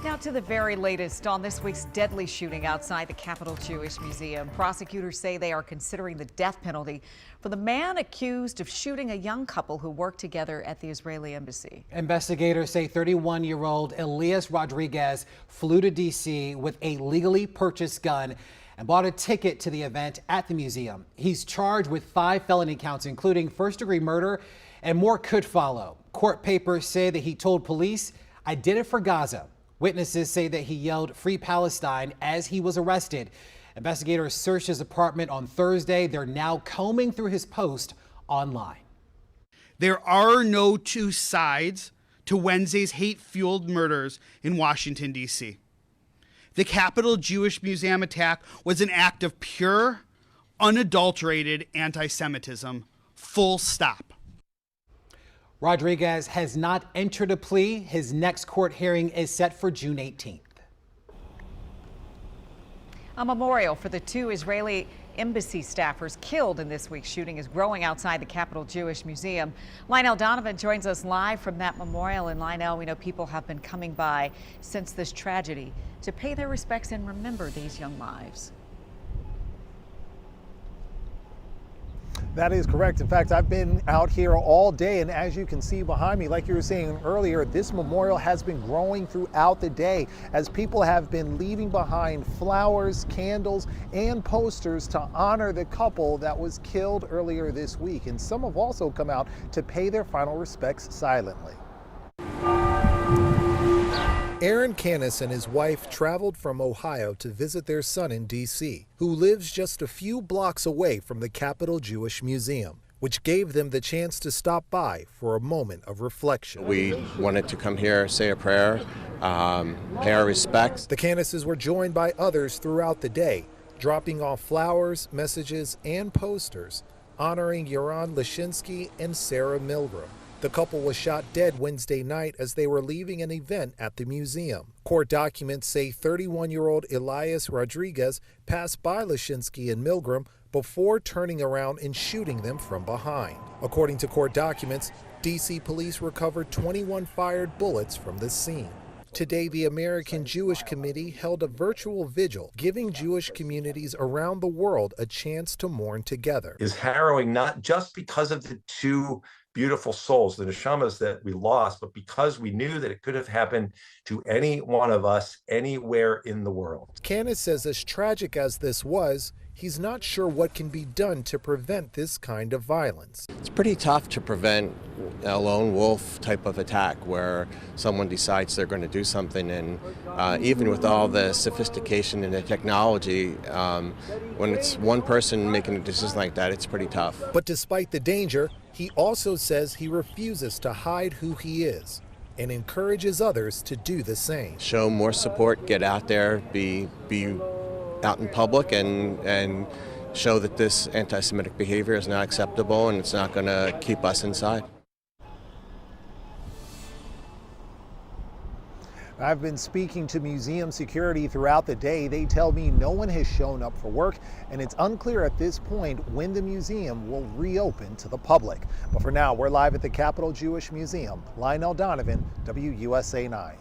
Now to the very latest on this week's deadly shooting outside the Capitol Jewish Museum. Prosecutors say they are considering the death penalty for the man accused of shooting a young couple who worked together at the Israeli embassy. Investigators say 31-year-old Elias Rodriguez flew to D.C. with a legally purchased gun and bought a ticket to the event at the museum. He's charged with 5 felony counts, including first-degree murder, and more could follow. Court papers say that he told police, "I did it for Gaza." Witnesses say that he yelled "Free Palestine" as he was arrested. Investigators searched his apartment on Thursday. They're now combing through his post online. There are no two sides to Wednesday's hate-fueled murders in Washington, D.C. The Capitol Jewish Museum attack was an act of pure, unadulterated anti-Semitism, full stop. Rodriguez has not entered a plea. His next court hearing is set for June 18th. A memorial for the 2 Israeli embassy staffers killed in this week's shooting is growing outside the Capitol Jewish Museum. Lionel Donovan joins us live from that memorial. And Lionel, we know people have been coming by since this tragedy to pay their respects and remember these young lives. That is correct. In fact, I've been out here all day, and as you can see behind me, like you were saying earlier, this memorial has been growing throughout the day as people have been leaving behind flowers, candles, and posters to honor the couple that was killed earlier this week. And some have also come out to pay their final respects silently. Aaron Canis and his wife traveled from Ohio to visit their son in D.C., who lives just a few blocks away from the Capitol Jewish Museum, which gave them the chance to stop by for a moment of reflection. We wanted to come here, say a prayer, pay our respects. The Canises were joined by others throughout the day, dropping off flowers, messages, and posters honoring Yoran Lashinsky and Sarah Milgram. The couple was shot dead Wednesday night as they were leaving an event at the museum. Court documents say 31-year-old Elias Rodriguez passed by Lashinsky and Milgram before turning around and shooting them from behind. According to court documents, D.C. police recovered 21 fired bullets from the scene. Today, the American Jewish Committee held a virtual vigil, giving Jewish communities around the world a chance to mourn together. Is harrowing not just because of the 2 beautiful souls, the neshamas that we lost, but because we knew that it could have happened to any one of us anywhere in the world. Canis says as tragic as this was, he's not sure what can be done to prevent this kind of violence. It's pretty tough to prevent a lone wolf type of attack where someone decides they're going to do something, and even with all the sophistication and the technology, when it's one person making a decision like that, it's pretty tough. But despite the danger, he also says he refuses to hide who he is and encourages others to do the same. Show more support, get out there, be out in public, and show that this anti-Semitic behavior is not acceptable and it's not going to keep us inside. I've been speaking to museum security throughout the day. They tell me no one has shown up for work, and it's unclear at this point when the museum will reopen to the public. But for now, we're live at the Capitol Jewish Museum. Lionel Donovan, WUSA 9.